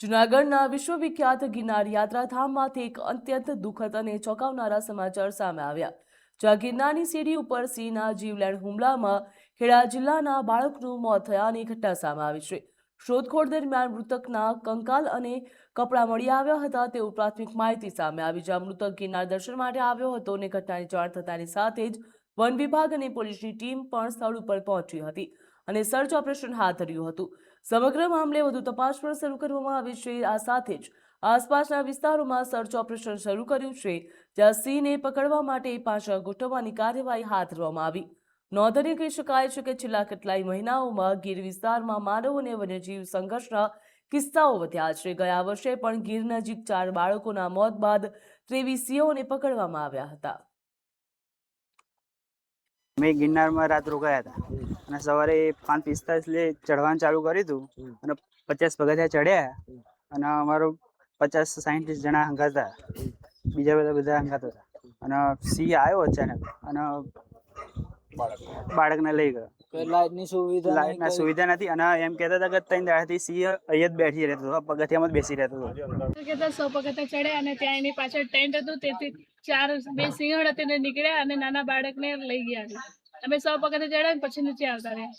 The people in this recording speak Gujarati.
જૂનાગઢના વિશ્વવિખ્યાત ગિરનાર યાત્રાધામમાંથી એક અત્યંત દુઃખદ અને ચોંકાવનારા સમાચાર સામે આવ્યા, જ્યાં ગિરનારની સીડી ઉપર સિંહના જીવલેણ હુમલામાં ખેડા જિલ્લાના બાળકનું મોત થયાની ઘટના સામે આવી છે। શોધખોળ દરમિયાન મૃતકના કંકાલ અને કપડાં મળી આવ્યા હતા તેવું પ્રાથમિક માહિતી સામે આવી, જ્યાં મૃતક ગિરનાર દર્શન માટે આવ્યો હતો અને ઘટનાની જાણ થતાની સાથે જ વન વિભાગ અને પોલીસની ટીમ પણ સ્થળ ઉપર પહોંચી હતી અને સર્ચ ઓપરેશન હાથ ધર્યું હતું। સમગ્ર મામલે વધુ તપાસ પણ શરૂ કરવામાં આવી છે। આ સાથે જ આસપાસના વિસ્તારોમાં સર્ચ ઓપરેશન શરૂ કર્યું છે, જ્યાં સિંહને પકડવા માટે પાછા ગોઠવવાની કાર્યવાહી હાથ ધરવામાં આવી। નોંધનીય કહી શકાય છે કે છેલ્લા કેટલાય મહિનાઓમાં ગીર વિસ્તારમાં માનવ અને વન્યજીવ સંઘર્ષના કિસ્સાઓ વધ્યા છે। ગયા વર્ષે પણ ગીર નજીક 4 બાળકોના મોત બાદ 23 સિંહોને પકડવામાં આવ્યા હતા। मैं गिरनार में रात रोकाया था અને સવારે 5:45 ચઢવાનું ચાલુ કર્યું હતું અને 50 પગથિયા ચડ્યા અને અમારો 50-60 જણા હંગાત હતા, બીજા બધા હંગાત હતા અને સિંહ આવ્યો અચાનક અને બાળકને લઈ ગયો। લાઇટની સુવિધા નથી અને એમ કહેતા હતા કે 3 દાડાથી સિંહ અહીંયા જ બેસી રહેતો હતો, પગથિયામાં જ બેસી રહેતો હતો। કહેતા 100 પગથિયા ચડ્યા અને ત્યાં એની પાછળ ટેન્ટ હતું, તેથી 2 સિંહણ હતી ને નીકળ્યા અને નાના બાળકને લઈ ગયા। અમે 100 પગથિયા ચડ્યા ને પછી નીચે આવતા રહ્યા।